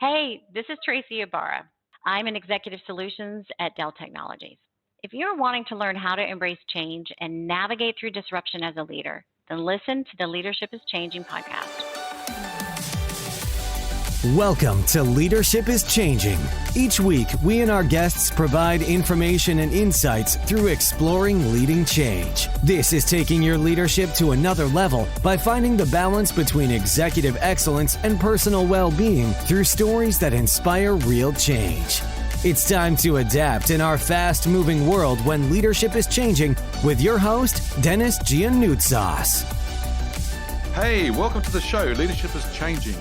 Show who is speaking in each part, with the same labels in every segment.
Speaker 1: Hey, this is Tracie Ybarra. I'm in Executive Solutions at Dell Technologies. If you're wanting to learn how to embrace change and navigate through disruption as a leader, then listen to the Leadership is Changing podcast.
Speaker 2: Welcome to Leadership is Changing. Each week, we and our guests provide information and insights through exploring leading change. This is taking your leadership to another level by finding the balance between executive excellence and personal well-being through stories that inspire real change. It's time to adapt in our fast-moving world when leadership is changing with your host, Dennis Giannoutsas.
Speaker 3: Hey, welcome to the show, Leadership is Changing.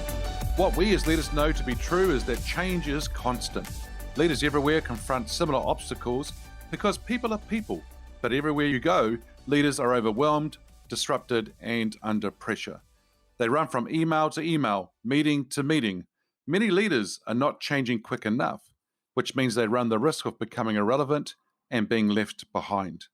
Speaker 3: What we as leaders know to be true is that change is constant. Leaders everywhere confront similar obstacles because people are people. But everywhere you go, leaders are overwhelmed, disrupted, and under pressure. They run from email to email, meeting to meeting. Many leaders are not changing quick enough, which means they run the risk of becoming irrelevant and being left behind.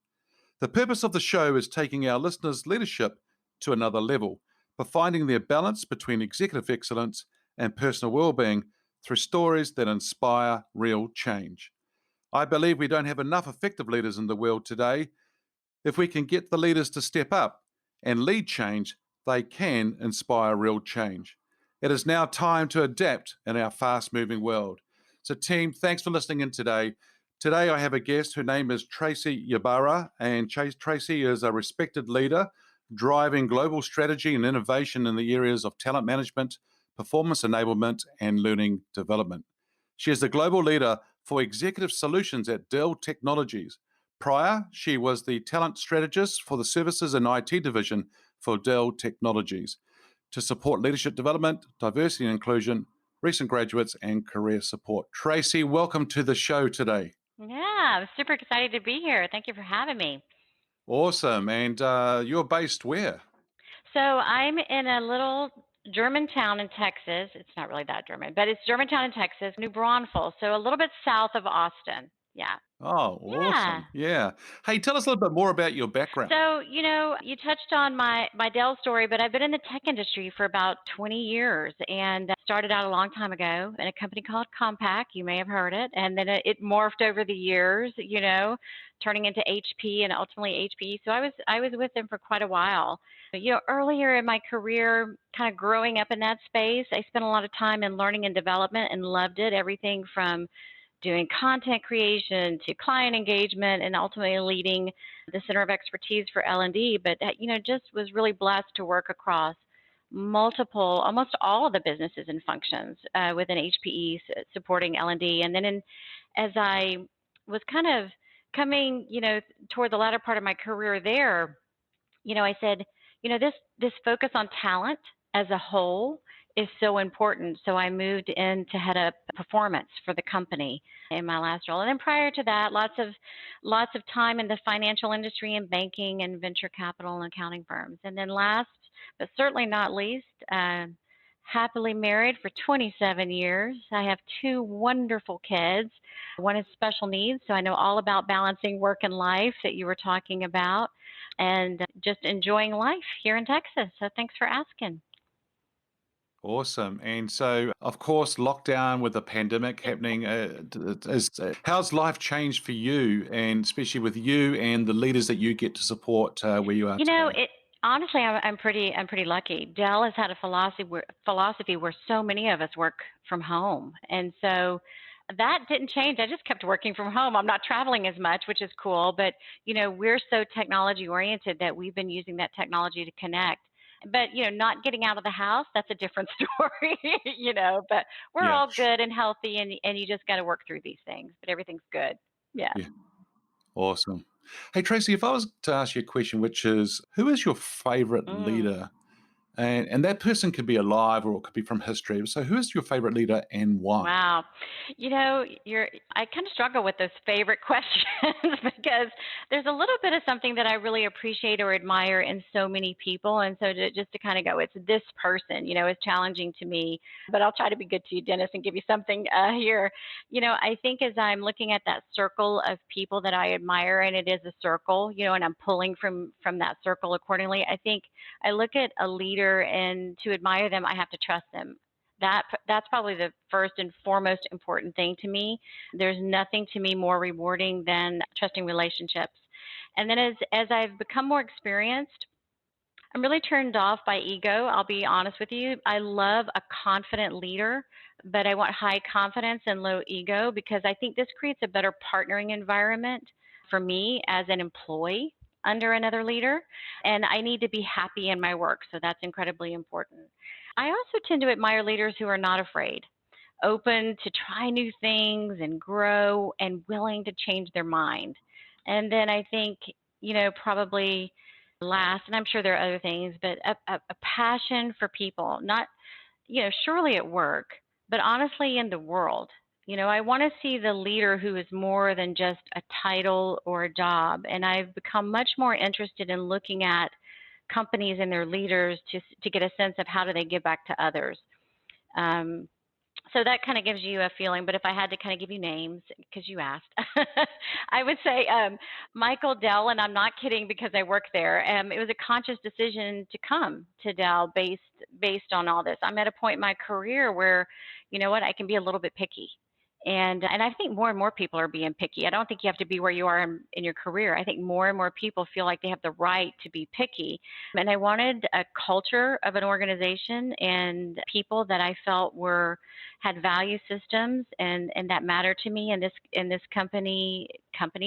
Speaker 3: The purpose of the show is taking our listeners' leadership to another level by finding their balance between executive excellence and personal well-being through stories that inspire real change. I believe we don't have enough effective leaders in the world today. If we can get the leaders to step up and lead change, they can inspire real change. It is now time to adapt in our fast-moving world. So team, thanks for listening in today. Today I have a guest. Her name is Tracie Ybarra, and Tracie is a respected leader driving global strategy and innovation in the areas of talent management, performance enablement, and learning development. She is the global leader for executive solutions at Dell Technologies. Prior, she was the talent strategist for the services and IT division for Dell Technologies to support leadership development, diversity and inclusion, recent graduates, and career support. Tracie, welcome to the show today.
Speaker 1: Yeah, I'm super excited to be here. Thank you for having me.
Speaker 3: Awesome. And you're based where?
Speaker 1: So I'm in a little German town in Texas. It's not really that German, but it's Germantown in Texas, New Braunfels, so a little bit south of Austin. Yeah.
Speaker 3: Oh,
Speaker 1: Yeah.
Speaker 3: awesome. Yeah. Hey, tell us a little bit more about your background.
Speaker 1: So, you touched on my Dell story, but I've been in the tech industry for about 20 years and started out a long time ago in a company called Compaq. You may have heard it. And then it morphed over the years, turning into HP and ultimately HPE. So I was with them for quite a while. Earlier in my career, kind of growing up in that space, I spent a lot of time in learning and development and loved it. Everything from doing content creation to client engagement and ultimately leading the Center of Expertise for L&D, but just was really blessed to work across multiple, almost all of the businesses and functions within HPE supporting L&D. And then as I was kind of coming, toward the latter part of my career there, I said, this focus on talent as a whole is so important. So I moved in to head up performance for the company in my last role. And then prior to that, lots of time in the financial industry and banking and venture capital and accounting firms. And then last, but certainly not least, happily married for 27 years. I have two wonderful kids. One is special needs, so I know all about balancing work and life that you were talking about, and just enjoying life here in Texas. So thanks for asking.
Speaker 3: Awesome. And so, of course, lockdown with the pandemic happening, how's life changed for you, and especially with you and the leaders that you get to support where you are today?
Speaker 1: Honestly, I'm pretty lucky. Dell has had a philosophy where so many of us work from home, and so that didn't change. I just kept working from home. I'm not traveling as much, which is cool, but we're so technology oriented that we've been using that technology to connect. But not getting out of the house, that's a different story. But we're
Speaker 3: Yeah.
Speaker 1: all good and healthy, and you just got to work through these things. But everything's good. Yeah.
Speaker 3: Yeah. Awesome. Hey, Tracie, if I was to ask you a question, which is, who is your favorite
Speaker 1: Mm.
Speaker 3: leader? And that person could be alive or it could be from history. So who is your favorite leader and why?
Speaker 1: Wow. I kind of struggle with those favorite questions because there's a little bit of something that I really appreciate or admire in so many people. And so just to kind of go, it's this person, is challenging to me, but I'll try to be good to you, Dennis, and give you something here. I think as I'm looking at that circle of people that I admire, and it is a circle, and I'm pulling from that circle accordingly, I think I look at a leader, and to admire them, I have to trust them. That's probably the first and foremost important thing to me. There's nothing to me more rewarding than trusting relationships. And then as I've become more experienced, I'm really turned off by ego. I'll be honest with you. I love a confident leader, but I want high confidence and low ego because I think this creates a better partnering environment for me as an employee under another leader. And I need to be happy in my work, so that's incredibly important. I also tend to admire leaders who are not afraid, open to try new things and grow and willing to change their mind. And then I think, probably last, and I'm sure there are other things, but a passion for people, not, surely at work, but honestly in the world. I want to see the leader who is more than just a title or a job. And I've become much more interested in looking at companies and their leaders to get a sense of how do they give back to others. So that kind of gives you a feeling, but if I had to kind of give you names, because you asked, I would say Michael Dell, and I'm not kidding because I work there. It was a conscious decision to come to Dell based on all this. I'm at a point in my career where, I can be a little bit picky. And I think more and more people are being picky. I don't think you have to be where you are in your career. I think more and more people feel like they have the right to be picky. And I wanted a culture of an organization and people that I felt had value systems and that mattered to me. And this company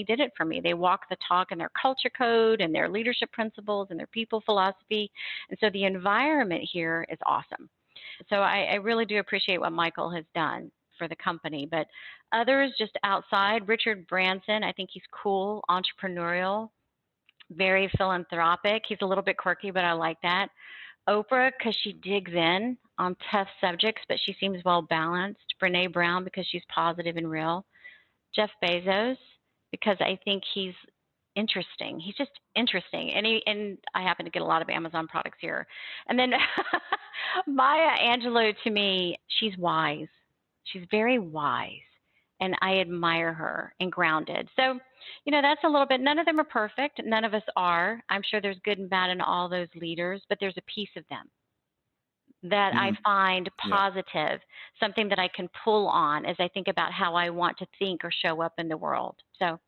Speaker 1: did it for me. They walk the talk in their culture code and their leadership principles and their people philosophy. And so the environment here is awesome. So I really do appreciate what Michael has done for the company. But others just outside, Richard Branson, I think he's cool, entrepreneurial, very philanthropic. He's a little bit quirky, but I like that. Oprah, because she digs in on tough subjects, but she seems well balanced. Brene Brown, because she's positive and real. Jeff Bezos, because I think he's interesting. He's just interesting. And I happen to get a lot of Amazon products here. And then Maya Angelou, to me, she's wise. She's very wise, and I admire her and grounded. So, that's a little bit, none of them are perfect. None of us are. I'm sure there's good and bad in all those leaders, but there's a piece of them that I find positive, something that I can pull on as I think about how I want to think or show up in the world. So,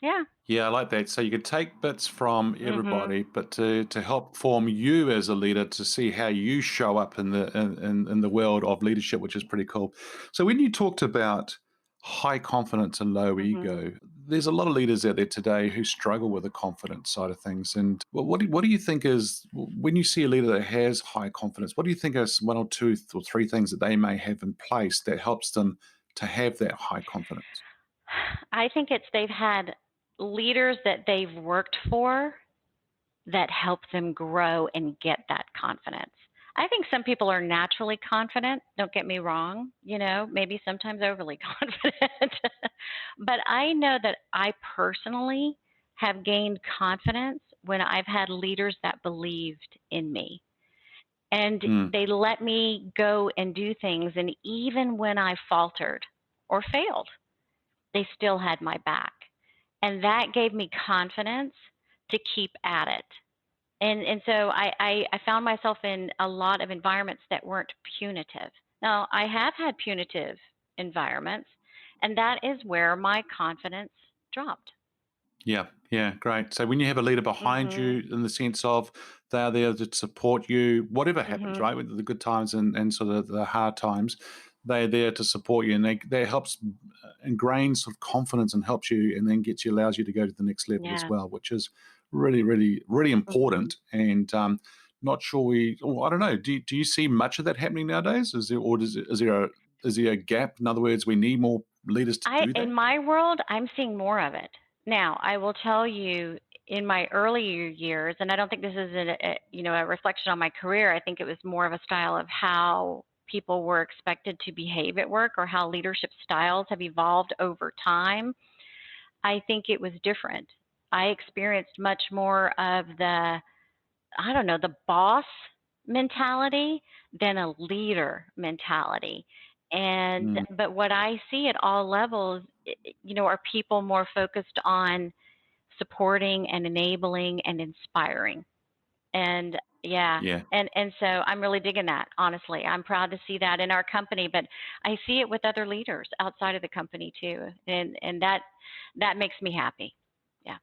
Speaker 1: yeah.
Speaker 3: Yeah, I like that. So you can take bits from everybody, but to help form you as a leader to see how you show up in the world of leadership, which is pretty cool. So when you talked about high confidence and low ego, there's a lot of leaders out there today who struggle with the confidence side of things. And what do you think is, when you see a leader that has high confidence, what do you think is one or two or three things that they may have in place that helps them to have that high confidence?
Speaker 1: I think they've had leaders that they've worked for that help them grow and get that confidence. I think some people are naturally confident, don't get me wrong, maybe sometimes overly confident. But I know that I personally have gained confidence when I've had leaders that believed in me. And they let me go and do things. And even when I faltered or failed, they still had my back. And that gave me confidence to keep at it. And so I found myself in a lot of environments that weren't punitive. Now, I have had punitive environments, and that is where my confidence dropped.
Speaker 3: Yeah, great. So when you have a leader behind you, in the sense of they are there to support you, whatever happens, right? With the good times and sort of the hard times, they're there to support you, and they helps ingrain sort of confidence and helps you, and then allows you to go to the next level as well, which is really, really, really important. And not sure I don't know. Do you see much of that happening nowadays? Is there a gap? In other words, we need more leaders to do that.
Speaker 1: In my world, I'm seeing more of it. Now, I will tell you, in my earlier years, and I don't think this is a reflection on my career. I think it was more of a style of how people were expected to behave at work or how leadership styles have evolved over time. I think it was different. I experienced much more of the boss mentality than a leader mentality. But what I see at all levels, are people more focused on supporting and enabling and inspiring. And Yeah.
Speaker 3: Yeah.
Speaker 1: And so I'm really digging that, honestly. I'm proud to see that in our company, but I see it with other leaders outside of the company too. And that makes me happy. Yeah.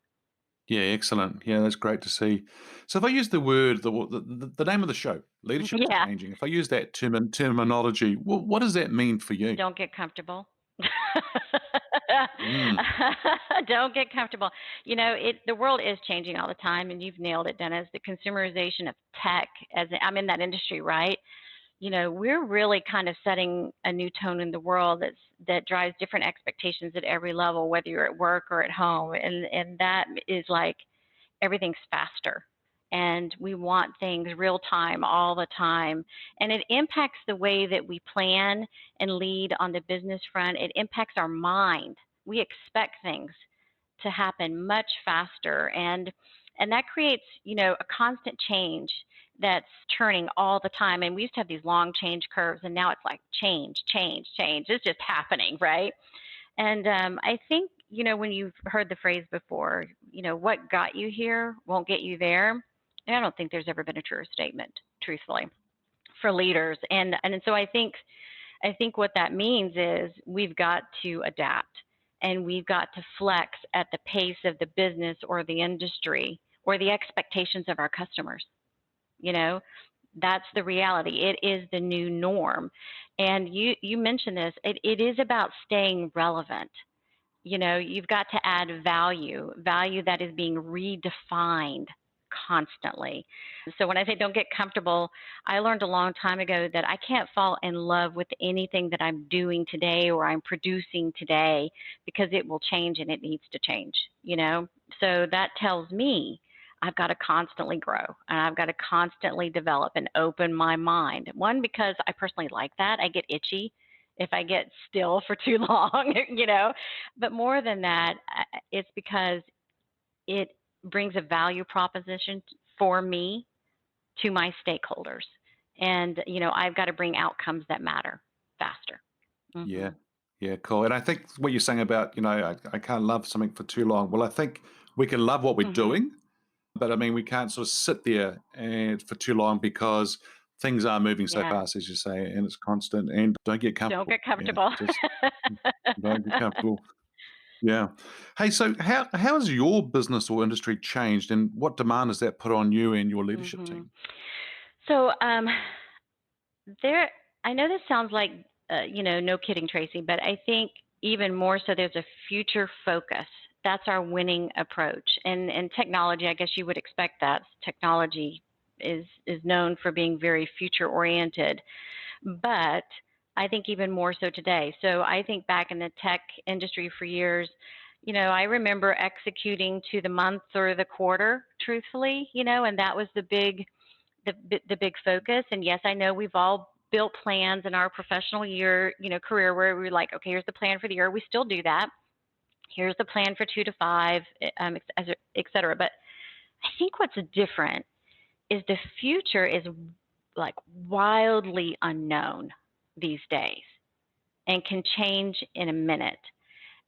Speaker 3: Yeah, excellent. Yeah, that's great to see. So if I use the word, the name of the show, leadership is
Speaker 1: Yeah.
Speaker 3: changing. If I use that terminology, what does that mean for you?
Speaker 1: Don't get comfortable.
Speaker 3: Mm,
Speaker 1: Don't get comfortable. The world is changing all the time, and you've nailed it, Dennis. The consumerization of tech, as I'm in that industry, right? We're really kind of setting a new tone in the world that drives different expectations at every level, whether you're at work or at home, and that is like everything's faster and we want things real time all the time, and it impacts the way that we plan and lead on the business front. It impacts our mind. We expect things to happen much faster, and that creates a constant change that's churning all the time. And we used to have these long change curves, and now it's like change, change, change. It's just happening, right? And I think, when you've heard the phrase before, what got you here won't get you there. And I don't think there's ever been a truer statement, truthfully, for leaders. And so I think what that means is we've got to adapt, and we've got to flex at the pace of the business or the industry or the expectations of our customers. You know, that's the reality. It is the new norm. And you mentioned this, it is about staying relevant. You've got to add value that is being redefined constantly. So when I say don't get comfortable, I learned a long time ago that I can't fall in love with anything that I'm doing today or I'm producing today, because it will change and it needs to change. So that tells me I've got to constantly grow, and I've got to constantly develop and open my mind. One, because I personally like that. I get itchy if I get still for too long. But more than that, it's because it brings a value proposition for me to my stakeholders. And, I've got to bring outcomes that matter faster.
Speaker 3: yeah.
Speaker 1: Hmm.
Speaker 3: Yeah, cool. And I think what you're saying about, I can't love something for too long. Well, I think we can love what we're
Speaker 1: Hmm.
Speaker 3: doing, but I mean, we can't sort of sit there and for too long, because things are moving so
Speaker 1: Yeah.
Speaker 3: fast, as you say, and it's constant. And don't get
Speaker 1: Don't
Speaker 3: comfortable.
Speaker 1: get
Speaker 3: Yeah,
Speaker 1: comfortable.
Speaker 3: just don't get comfortable. Yeah. Hey, so how has your business or industry changed, and what demand has that put on you and your leadership
Speaker 1: Hmm.
Speaker 3: team?
Speaker 1: So, there, I know this sounds like, no kidding, Tracy, but I think even more so, there's a future focus. That's our winning approach. And technology, I guess you would expect that. Technology is known for being very future oriented, but I think even more so today. So I think back in the tech industry for years, I remember executing to the month or the quarter, truthfully, and that was the big focus. And yes, I know we've all built plans in our professional year, career, where we're like, okay, here's the plan for the year. We still do that. Here's the plan for 2 to 5, et cetera. But I think what's different is the future is like wildly unknown these days and can change in a minute.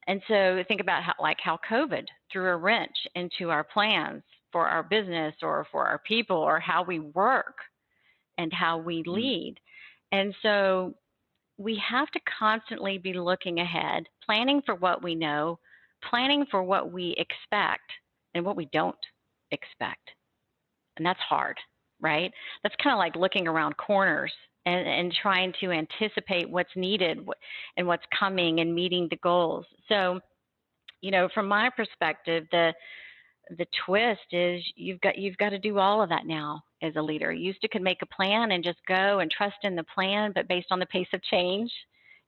Speaker 1: And so think about how COVID threw a wrench into our plans for our business or for our people or how we work and how we
Speaker 3: Mm,
Speaker 1: lead. And so we have to constantly be looking ahead, planning for what we know, planning for what we expect and what we don't expect. And that's hard, right? That's kind of like looking around corners and trying to anticipate what's needed and what's coming and meeting the goals. So, from my perspective, the twist is you've got to do all of that now as a leader. You used to could make a plan and just go and trust in the plan, but based on the pace of change,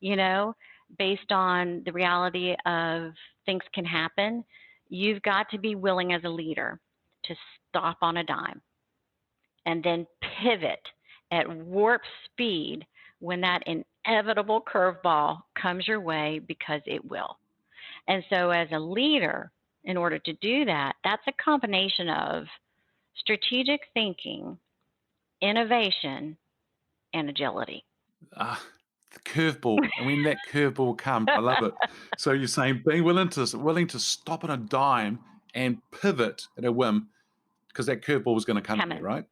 Speaker 1: you know, based on the reality of things can happen, you've got to be willing as a leader to stop on a dime and then pivot at warp speed when that inevitable curveball comes your way, because it will. And so, as a leader, in order to do that, that's a combination of strategic thinking, innovation, and agility.
Speaker 3: ah, the curveball, and when that curveball comes, I love it. So you're saying being willing to stop on a dime and pivot at a whim, because that curveball is going to come at you,
Speaker 1: Coming.
Speaker 3: right?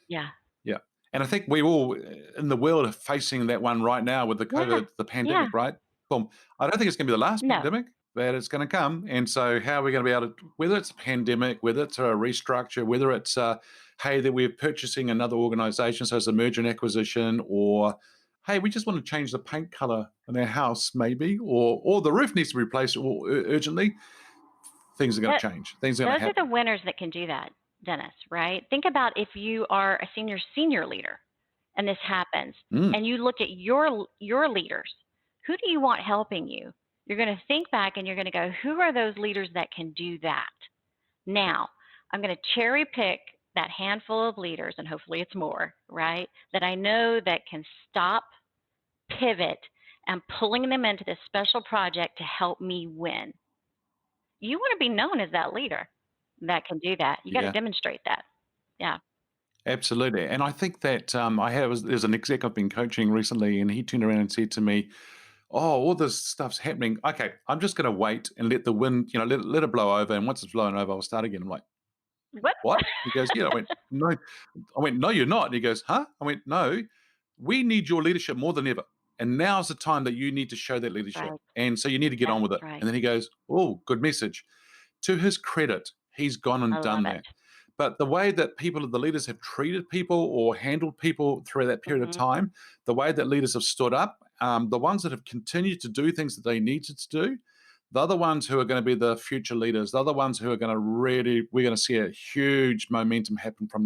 Speaker 1: Yeah.
Speaker 3: Yeah. And I think we all in the world are facing that one right now with the
Speaker 1: Yeah.
Speaker 3: COVID, the
Speaker 1: Yeah.
Speaker 3: pandemic, right? Boom. I don't think it's going to be the last
Speaker 1: No.
Speaker 3: pandemic, but it's going to come. And so, how are we going to be able to, whether it's a pandemic, whether it's a restructure, whether it's, hey, that we're purchasing another organization, so it's a merger and acquisition, or hey, we just want to change the paint color in our house, maybe, or the roof needs to be replaced urgently, things are going
Speaker 1: That,
Speaker 3: to change. Things are going
Speaker 1: those
Speaker 3: to
Speaker 1: are the
Speaker 3: happen.
Speaker 1: winners that can do that, Dennis, right? Think about if you are a senior leader and this happens
Speaker 3: Mm,
Speaker 1: and you look at your leaders, who do you want helping you? You're going to think back and you're going to go, who are those leaders that can do that? Now, I'm going to cherry pick that handful of leaders, and hopefully it's more, right? That I know that can stop, pivot, and pulling them into this special project to help me win. You want to be known as that leader that can do that. You got to
Speaker 3: yeah.
Speaker 1: demonstrate that. Yeah.
Speaker 3: Absolutely. And I think that there's an exec I've been coaching recently, and he turned around and said to me, oh, all this stuff's happening. Okay, I'm just going to wait and let the wind, let it blow over. And once it's blown over, I'll start again. I'm like,
Speaker 1: What?
Speaker 3: what? He goes, yeah. I went, no. I went, no, you're not. And he goes, huh? I went, no, we need your leadership more than ever. And now's the time that you need to show that leadership.
Speaker 1: Right.
Speaker 3: And so you need to get
Speaker 1: That's
Speaker 3: on with it.
Speaker 1: right.
Speaker 3: And then he goes, oh, good message. To his credit, he's gone
Speaker 1: I
Speaker 3: and done
Speaker 1: love it.
Speaker 3: that. But the way that the leaders have treated people or handled people through that period of
Speaker 1: Hmm.
Speaker 3: time, the way that leaders have stood up, the ones that have continued to do things that they needed to do, the other ones who are going to be the future leaders, the other ones who are going to we're going to see a huge momentum happen from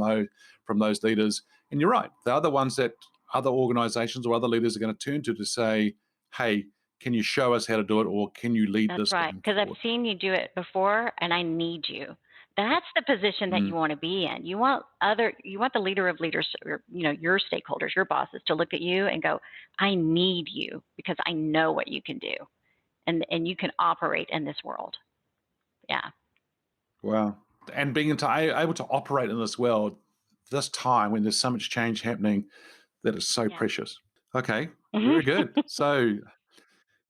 Speaker 3: those leaders. And you're right, the other ones that other organizations or other leaders are going to turn to say, hey, can you show us how to do it, or can you lead
Speaker 1: That's
Speaker 3: this
Speaker 1: right.
Speaker 3: going
Speaker 1: Because I've
Speaker 3: forward?
Speaker 1: seen you do it before, and I need you. That's the position that you
Speaker 3: Mm,
Speaker 1: want to be in. You want the leader of leaders, or your stakeholders, your bosses, to look at you and go, I need you because I know what you can do, and you can operate in this world. Yeah.
Speaker 3: wow. And being able to operate in this world, this time when there's so much change happening, that is so
Speaker 1: Yeah.
Speaker 3: precious. Okay, very good. So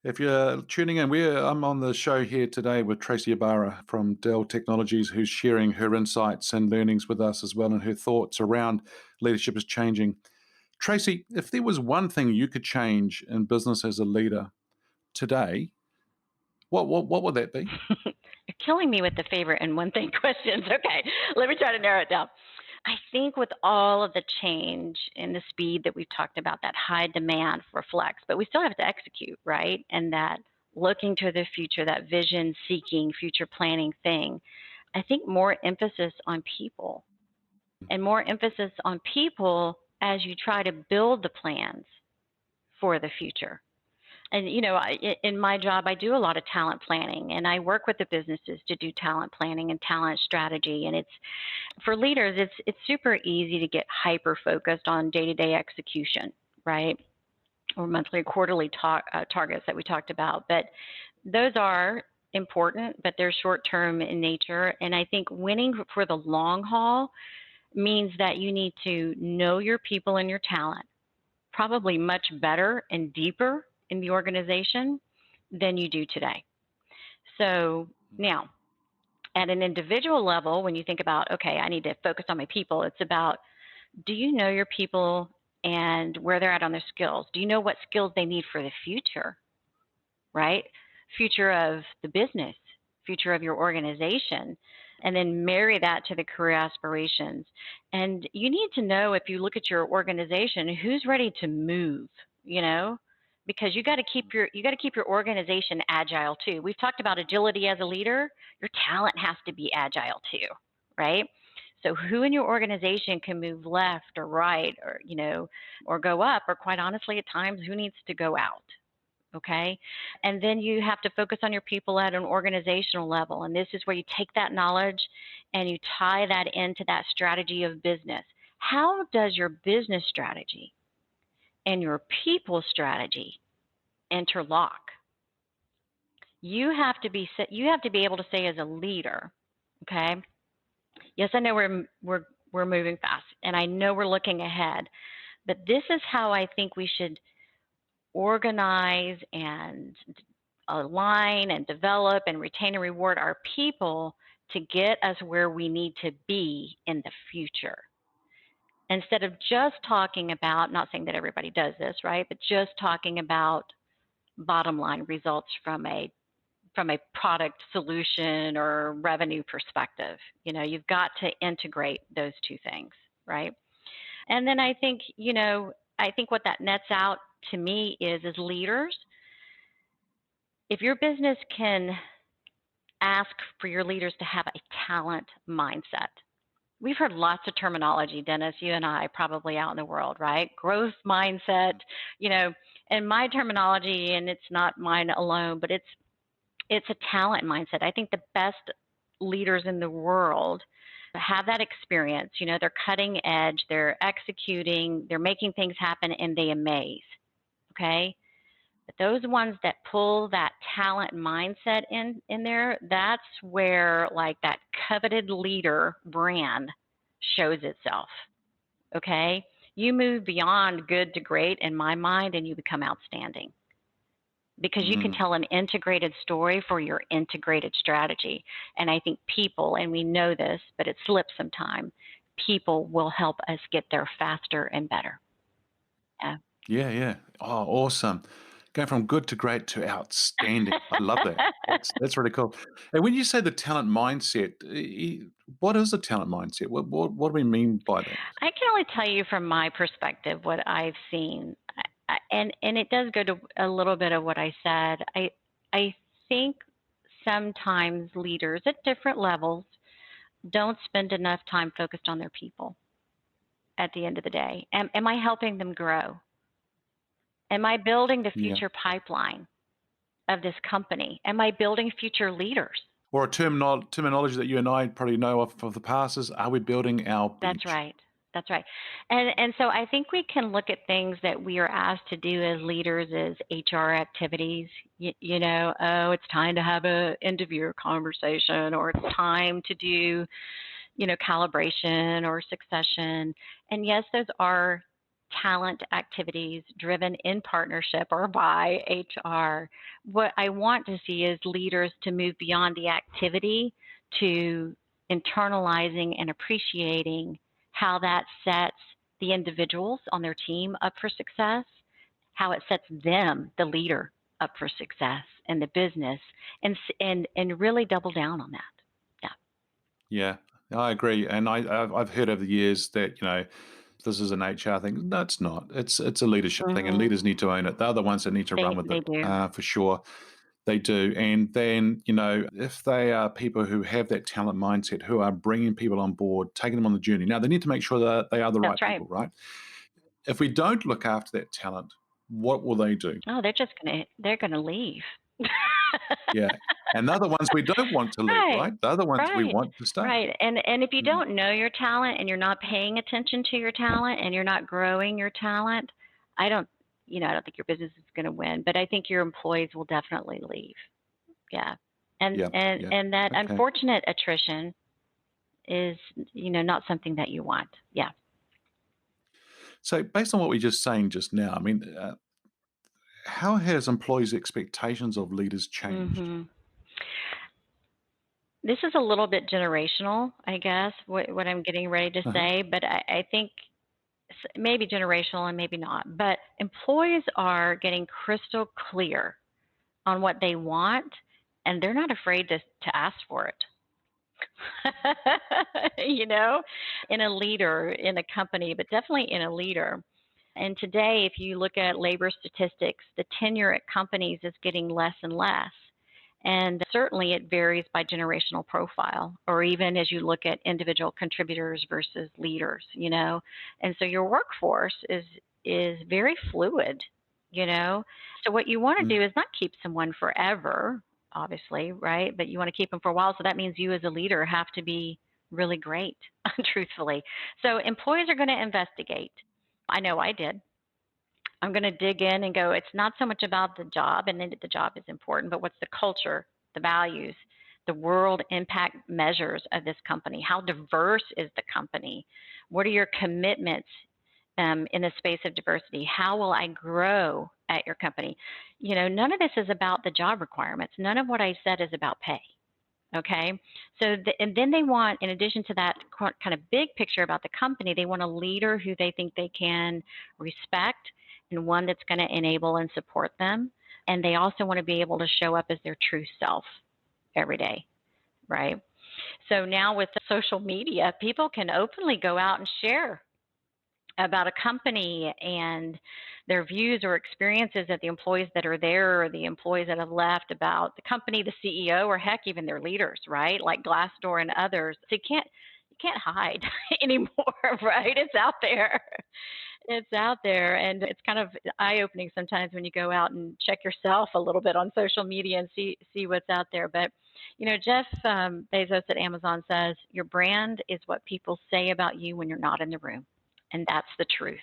Speaker 3: if you're tuning in, I'm on the show here today with Tracie Ybarra from Dell Technologies, who's sharing her insights and learnings with us as well, and her thoughts around leadership is changing. Tracie, if there was one thing you could change in business as a leader today, what would that be?
Speaker 1: You're killing me with the favorite and one thing questions. Okay, let me try to narrow it down. I think with all of the change and the speed that we've talked about, that high demand for flex, but we still have to execute, right? And that looking to the future, that vision seeking, future planning thing, I think more emphasis on people and more emphasis on people as you try to build the plans for the future. And in my job, I do a lot of talent planning, and I work with the businesses to do talent planning and talent strategy. And it's for leaders, it's super easy to get hyper focused on day-to-day execution, right? Or monthly or quarterly targets that we talked about. But those are important, but they're short-term in nature. And I think winning for the long haul means that you need to know your people and your talent probably much better and deeper in the organization than you do today. So now, at an individual level, when you think about, okay, I need to focus on my people, it's about, do you know your people and where they're at on their skills? Do you know what skills they need for the future, right? Future of the business, future of your organization, and then marry that to the career aspirations. And you need to know, if you look at your organization, who's ready to move, you know? Because you got to keep your organization agile too. We've talked about agility as a leader. Your talent has to be agile too, right? So who in your organization can move left or right, or or go up, or quite honestly at times who needs to go out? Okay. And then you have to focus on your people at an organizational level. And this is where you take that knowledge and you tie that into that strategy of business. How does your business strategy and your people strategy interlock? You have to be able to say, as a leader, okay, yes, I know we're moving fast, and I know we're looking ahead, but this is how I think we should organize and align and develop and retain and reward our people to get us where we need to be in the future. instead of just talking about, not saying that everybody does this, right, but just talking about bottom line results from a product solution or revenue perspective. You've got to integrate those two things, right? And then I think what that nets out to me is, as leaders, if your business can ask for your leaders to have a talent mindset. We've heard lots of terminology, Dennis, you and I probably out in the world, right? Growth mindset, and my terminology, and it's not mine alone, but it's a talent mindset. I think the best leaders in the world have that experience. They're cutting edge, they're executing, they're making things happen, and they amaze, okay? But those ones that pull that talent mindset in there, that's where like that coveted leader brand shows itself, okay? You move beyond good to great in my mind, and you become outstanding because you can tell an integrated story for your integrated strategy. And I think people, and we know this, but it slips sometimes, people will help us get there faster and better. Yeah.
Speaker 3: Yeah, yeah. Oh, awesome. Going from good to great to outstanding. I love that. That's really cool. And when you say the talent mindset, what is the talent mindset? What do we mean by that?
Speaker 1: I can only tell you from my perspective what I've seen. And it does go to a little bit of what I said. I think sometimes leaders at different levels don't spend enough time focused on their people at the end of the day. Am I helping them grow? Am I building the
Speaker 3: Yeah.
Speaker 1: future pipeline of this company? Am I building future leaders?
Speaker 3: Or a terminology that you and I probably know of the past is, are we building our
Speaker 1: That's
Speaker 3: bench?
Speaker 1: right. That's right. And so I think we can look at things that we are asked to do as leaders as HR activities. Oh, it's time to have an interview conversation, or it's time to do, calibration or succession. And yes, those are talent activities driven in partnership or by HR. What I want to see is leaders to move beyond the activity to internalizing and appreciating how that sets the individuals on their team up for success, how it sets them, the leader, up for success in the business, and really double down on that.
Speaker 3: Yeah, I agree. And I've heard over the years that, this is an HR thing. No, it's not. It's a leadership thing, and
Speaker 1: Mm-hmm.
Speaker 3: leaders need to own it. They're the ones that need to run with
Speaker 1: They
Speaker 3: it,
Speaker 1: do.
Speaker 3: for sure. They do. And then, if they are people who have that talent mindset, who are bringing people on board, taking them on the journey. Now, they need to make sure that they are the right
Speaker 1: That's right.
Speaker 3: people, right? If we don't look after that talent, what will they do?
Speaker 1: Oh, they're gonna leave.
Speaker 3: Yeah. And they're the ones we don't want to leave,
Speaker 1: Right.
Speaker 3: right? They're the ones we
Speaker 1: Right.
Speaker 3: want to stay.
Speaker 1: Right. And if you
Speaker 3: Mm.
Speaker 1: don't know your talent and you're not paying attention to your talent and you're not growing your talent, I don't I don't think your business is going to win, but I think your employees will definitely leave. Yeah. And
Speaker 3: Yeah.
Speaker 1: and
Speaker 3: Yeah.
Speaker 1: and that
Speaker 3: Okay.
Speaker 1: unfortunate attrition is, not something that you want. Yeah.
Speaker 3: So based on what we just saying just now, I mean, how has employees' expectations of leaders changed?
Speaker 1: Mhm. This is a little bit generational, I guess, what I'm getting ready to
Speaker 3: Uh-huh.
Speaker 1: say, but I think maybe generational and maybe not. But employees are getting crystal clear on what they want, and they're not afraid to ask for it. you know, in a leader, in a company, but definitely in a leader. And today, if you look at labor statistics, the tenure at companies is getting less and less. And certainly it varies by generational profile, or even as you look at individual contributors versus leaders. And so your workforce is very fluid. So what you want to
Speaker 3: Mm.
Speaker 1: do is not keep someone forever, obviously, right? But you want to keep them for a while. So that means you as a leader have to be really great, truthfully. So employees are going to investigate. I know I did. I'm going to dig in and go, it's not so much about the job, and then the job is important, but what's the culture, the values, the world impact measures of this company? How diverse is the company? What are your commitments in the space of diversity? How will I grow at your company? None of this is about the job requirements. None of what I said is about pay. Okay. And then they want, in addition to that kind of big picture about the company, they want a leader who they think they can respect and one that's going to enable and support them. And they also want to be able to show up as their true self every day, right? So now with the social media, people can openly go out and share about a company and their views or experiences of the employees that are there or the employees that have left about the company, the CEO, or heck, even their leaders, right? Like Glassdoor and others. So you can't hide anymore, right? It's out there. It's out there, and it's kind of eye-opening sometimes when you go out and check yourself a little bit on social media and see what's out there. But Jeff Bezos at Amazon says your brand is what people say about you when you're not in the room, and that's the truth.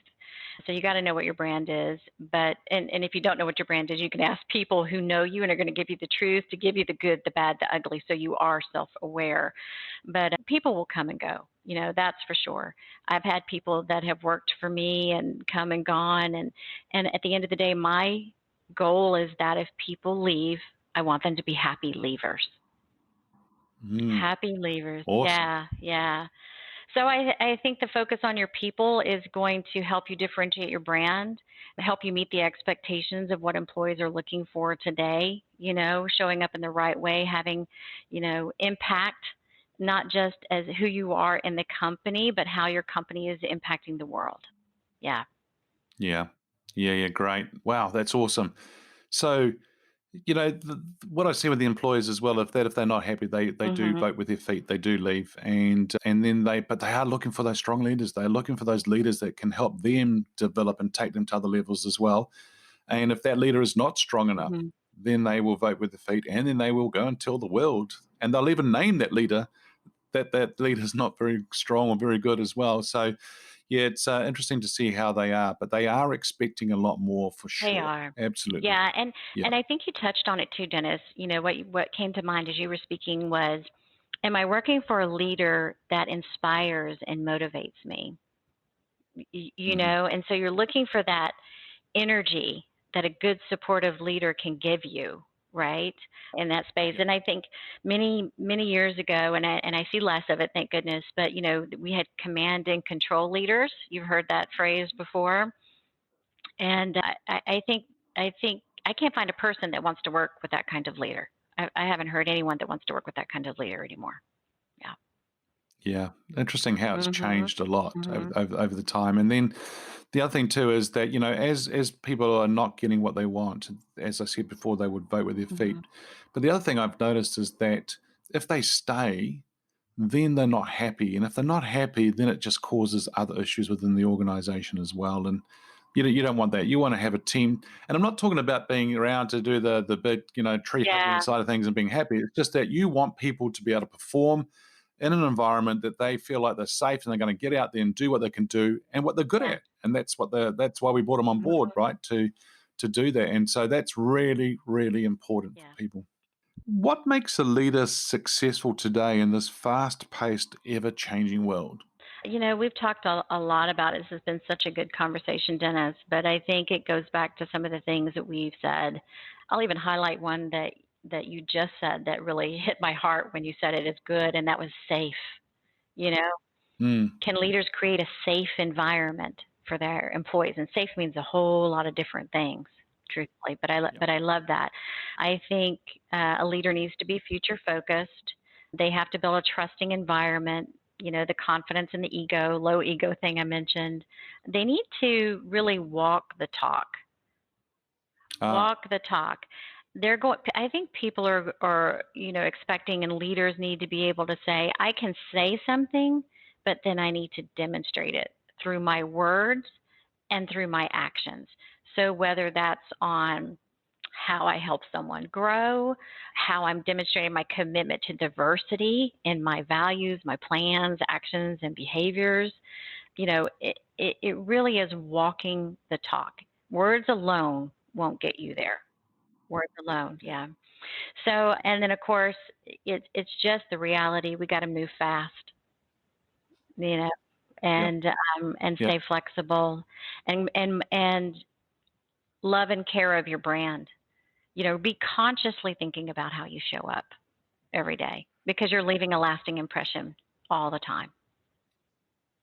Speaker 1: So you got to know what your brand is. But and if you don't know what your brand is, you can ask people who know you and are going to give you the truth, to give you the good, the bad, the ugly, so you are self-aware. But people will come and go. That's for sure. I've had people that have worked for me and come and gone, and at the end of the day, my goal is that if people leave, I want them to be happy leavers. Happy leavers.
Speaker 3: Awesome.
Speaker 1: Yeah, yeah. So I think the focus on your people is going to help you differentiate your brand, help you meet the expectations of what employees are looking for today, showing up in the right way, having, impact, not just as who you are in the company, but how your company is impacting the world. Yeah.
Speaker 3: Yeah. Yeah. Great. Wow. That's awesome. So, what I see with the employers as well, if they're not happy, they do
Speaker 1: Mhm.
Speaker 3: vote with their feet, they do leave, and then but they are looking for those strong leaders. They're looking for those leaders that can help them develop and take them to other levels as well. And if that leader is not strong enough,
Speaker 1: Mhm.
Speaker 3: then they will vote with their feet, and then they will go and tell the world, and they'll even name that leader that leader's not very strong or very good as well. So, yeah, it's interesting to see how they are, but they are expecting a lot more for
Speaker 1: They
Speaker 3: sure.
Speaker 1: are.
Speaker 3: Absolutely.
Speaker 1: Yeah, and
Speaker 3: Yeah.
Speaker 1: and I think you touched on it too, Dennis. What came to mind as you were speaking was, am I working for a leader that inspires and motivates me?
Speaker 3: Hmm.
Speaker 1: And so you're looking for that energy that a good supportive leader can give you, right, in that space.
Speaker 3: Yeah.
Speaker 1: And I think many years ago, and I see less of it, thank goodness, but we had command and control leaders. You've heard that phrase before. And I think I can't find a person that wants to work with that kind of leader. I haven't heard anyone that wants to work with that kind of leader anymore. Yeah.
Speaker 3: Yeah, interesting how it's
Speaker 1: Mhm.
Speaker 3: changed a lot
Speaker 1: Mhm.
Speaker 3: over the time. And then the other thing too is that as people are not getting what they want, as I said before, they would vote with their feet.
Speaker 1: Mhm.
Speaker 3: But the other thing I've noticed is that if they stay, then they're not happy, and if they're not happy, then it just causes other issues within the organization as well. And you don't want that. You want to have a team. And I'm not talking about being around to do the big tree hugging
Speaker 1: Yeah.
Speaker 3: side of things and being happy. It's just that you want people to be able to perform in an environment that they feel like they're safe and they're going to get out there and do what they can do and what they're good
Speaker 1: Yeah.
Speaker 3: at. And that's why we brought them on board,
Speaker 1: Mhm.
Speaker 3: right? To do that. And so that's really, really important for
Speaker 1: Yeah.
Speaker 3: people. What makes a leader successful today in this fast-paced, ever-changing world?
Speaker 1: We've talked a lot about it. This has been such a good conversation, Dennis, but I think it goes back to some of the things that we've said. I'll even highlight one that you just said that really hit my heart when you said it is good, and that was safe. You know,
Speaker 3: Mm,
Speaker 1: can leaders create a safe environment for their employees? And safe means a whole lot of different things, truthfully. But
Speaker 3: yeah,
Speaker 1: I love that. I think a leader needs to be future focused. They have to build a trusting environment. The confidence and the low ego thing I mentioned. They need to really walk the talk.
Speaker 3: ah,
Speaker 1: Walk the talk. I think people are expecting, and leaders need to be able to say, I can say something, but then I need to demonstrate it through my words and through my actions. So whether that's on how I help someone grow, how I'm demonstrating my commitment to diversity in my values, my plans, actions, and behaviors, it really is walking the talk. Words alone won't get you there. Words alone,
Speaker 3: yeah,
Speaker 1: yeah. So, and then of course, it's just the reality. We got to move fast, you know,
Speaker 3: yeah,
Speaker 1: and
Speaker 3: yeah,
Speaker 1: stay flexible, and love and care of your brand. Be consciously thinking about how you show up every day. because you're leaving a lasting impression all the time.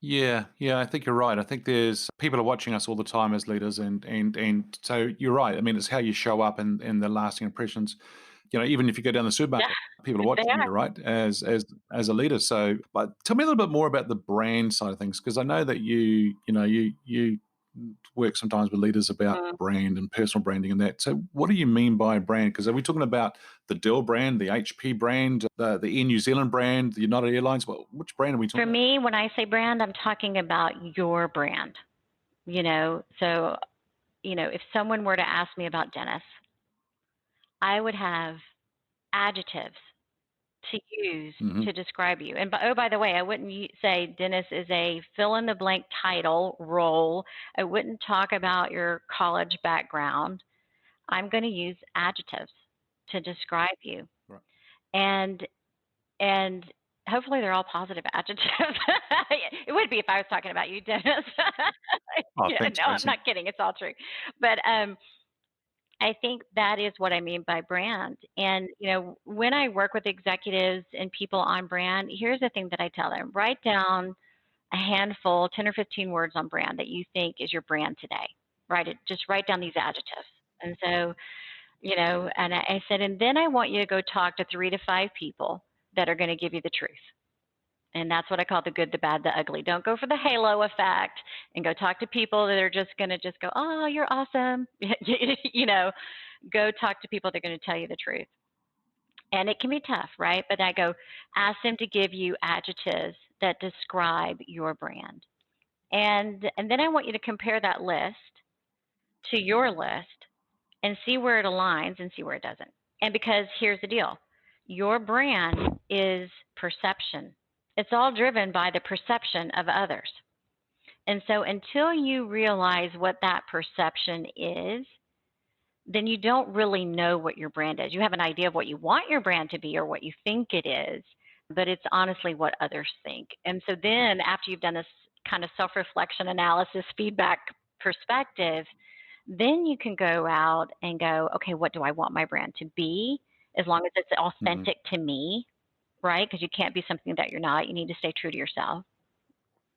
Speaker 3: Yeah, yeah, I think you're right. I think there's people are watching us all the time as leaders, and so you're right. I mean, it's how you show up and the lasting impressions. Even if you go down the supermarket, people are
Speaker 1: They
Speaker 3: watching you,
Speaker 1: are.
Speaker 3: right? As a leader. So, but tell me a little bit more about the brand side of things, because I know that you work sometimes with leaders about
Speaker 1: Mm.
Speaker 3: brand and personal branding and that. So, what do you mean by brand? Because are we talking about the Dell brand, the HP brand, the Air New Zealand brand, the United Airlines? Well, which brand are we
Speaker 1: For
Speaker 3: talking about?
Speaker 1: me, when I say brand, I'm talking about your brand. So if someone were to ask me about Dennis, I would have adjectives to use
Speaker 3: Hmm.
Speaker 1: to describe you. And oh, by the way, I wouldn't say Dennis is a fill in the blank title role. I wouldn't talk about your college background. I'm going to use adjectives to describe you.
Speaker 3: Right.
Speaker 1: And and hopefully they're all positive adjectives. It would be if I was talking about you, Dennis.
Speaker 3: Oh,
Speaker 1: Yeah,
Speaker 3: thanks,
Speaker 1: no, I'm
Speaker 3: Tracie.
Speaker 1: not kidding. It's all true. But I think that is what I mean by brand. And, when I work with executives and people on brand, here's the thing that I tell them: write down a handful, 10 or 15 words on brand that you think is your brand today. Just write down these adjectives. And so, and I said, and then I want you to go talk to 3 to 5 people that are going to give you the truth. And that's what I call the good, the bad, the ugly. Don't go for the halo effect and go talk to people that are just going to just go, oh, you're awesome. Go talk to people that are going to tell you the truth. And it can be tough, right? But I go, ask them to give you adjectives that describe your brand. And then I want you to compare that list to your list and see where it aligns and see where it doesn't. And because here's the deal, your brand is perception. It's all driven by the perception of others. And so until you realize what that perception is, then you don't really know what your brand is. You have an idea of what you want your brand to be or what you think it is, but it's honestly what others think. And so then after you've done this kind of self-reflection, analysis, feedback perspective, then you can go out and go, okay, what do I want my brand to be? As long as it's
Speaker 3: Hmm.
Speaker 1: authentic to me, right? Because you can't be something that you're not. You need to stay true to yourself.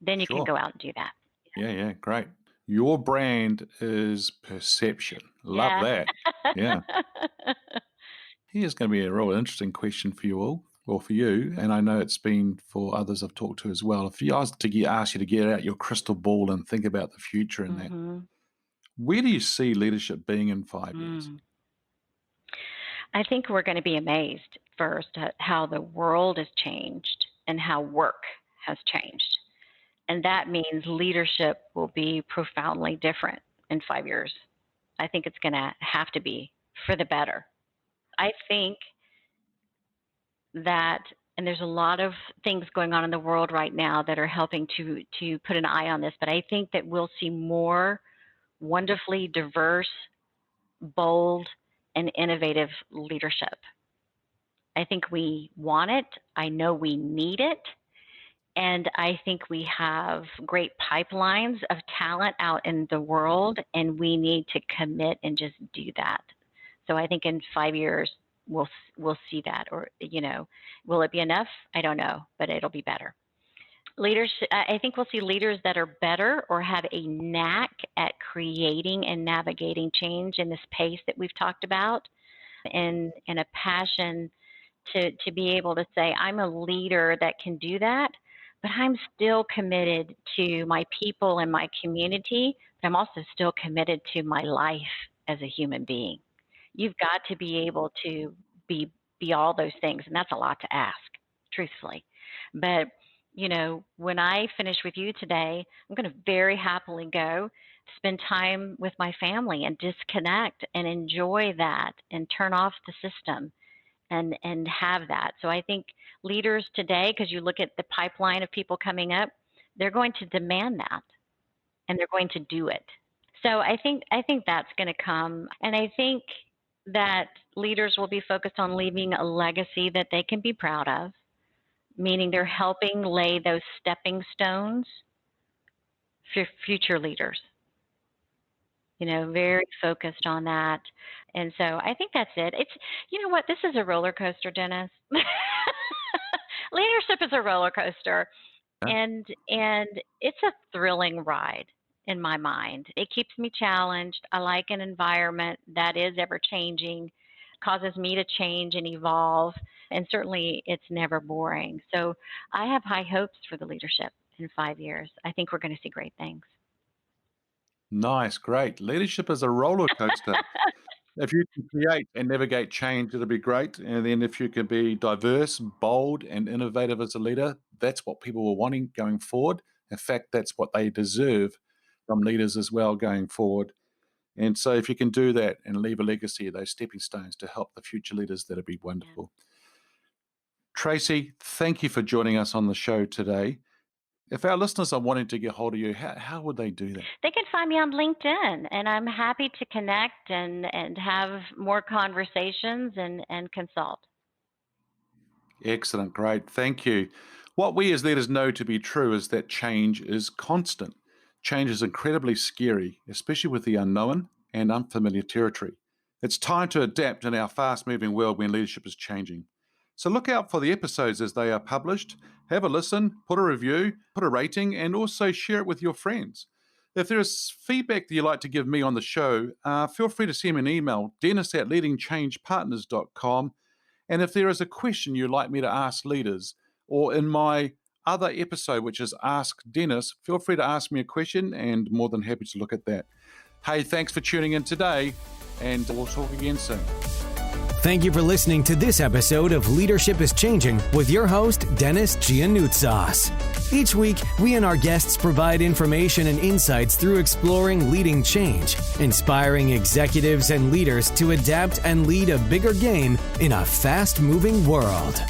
Speaker 1: Then you can
Speaker 3: Sure.
Speaker 1: go out and do that.
Speaker 3: Yeah, yeah, great. Your brand is perception. Love
Speaker 1: Yeah.
Speaker 3: that. Yeah. Here's going to be a real interesting question for you all, or for you, and I know it's been for others I've talked to as well. If you asked to ask you to get out your crystal ball and think about the future and that,
Speaker 1: Mm-hmm.
Speaker 3: where do you see leadership being in 5 years?
Speaker 1: Mm. I think we're going to be amazed first at how the world has changed and how work has changed. And that means leadership will be profoundly different in 5 years. I think it's going to have to be for the better. I think that, and there's a lot of things going on in the world right now that are helping to put an eye on this, but I think that we'll see more wonderfully diverse, bold, and innovative leadership. I think we want it. I know we need it. And I think we have great pipelines of talent out in the world, and we need to commit and just do that. So I think in 5 years, we'll see that. Or, will it be enough? I don't know, but it'll be better. Leaders, I think we'll see leaders that are better or have a knack at creating and navigating change in this pace that we've talked about, and a passion to be able to say, I'm a leader that can do that, but I'm still committed to my people and my community, but I'm also still committed to my life as a human being. You've got to be able to be all those things, and that's a lot to ask, truthfully. But when I finish with you today, I'm going to very happily go spend time with my family and disconnect and enjoy that and turn off the system and have that. So I think leaders today, because you look at the pipeline of people coming up, they're going to demand that and they're going to do it. So I think that's going to come, and I think that leaders will be focused on leaving a legacy that they can be proud of, meaning they're helping lay those stepping stones for future leaders. Very focused on that. And so I think that's it. You know what? This is a roller coaster, Dennis. Leadership is a roller coaster,
Speaker 3: Yeah.
Speaker 1: and it's a thrilling ride in my mind. It keeps me challenged. I like an environment that is ever changing, causes me to change and evolve, and certainly it's never boring. So I have high hopes for the leadership in 5 years. I think we're going to see great things.
Speaker 3: Nice, great. Leadership is a roller coaster. If you can create and navigate change, it'll be great. And then if you can be diverse, bold, and innovative as a leader, that's what people were wanting going forward. In fact, that's what they deserve from leaders as well going forward. And so if you can do that and leave a legacy, those stepping stones to help the future leaders, that'll be wonderful. Tracie, thank you for joining us on the show today. If our listeners are wanting to get hold of you, how would they do that?
Speaker 1: They can find me on LinkedIn, and I'm happy to connect and have more conversations and consult.
Speaker 3: Excellent. Great. Thank you. What we as leaders know to be true is that change is constant. Change is incredibly scary, especially with the unknown and unfamiliar territory. It's time to adapt in our fast-moving world when leadership is changing. So look out for the episodes as they are published. Have a listen, put a review, put a rating, and also share it with your friends. If there is feedback that you'd like to give me on the show, feel free to send me an email, dennis@leadingchangepartners.com. And if there is a question you'd like me to ask leaders, or in my other episode, which is Ask Dennis, feel free to ask me a question and more than happy to look at that. Hey, thanks for tuning in today, and we'll talk again soon.
Speaker 2: Thank you for listening to this episode of Leadership is Changing with your host, Dennis Giannoutsas. Each week, we and our guests provide information and insights through exploring leading change, inspiring executives and leaders to adapt and lead a bigger game in a fast-moving world.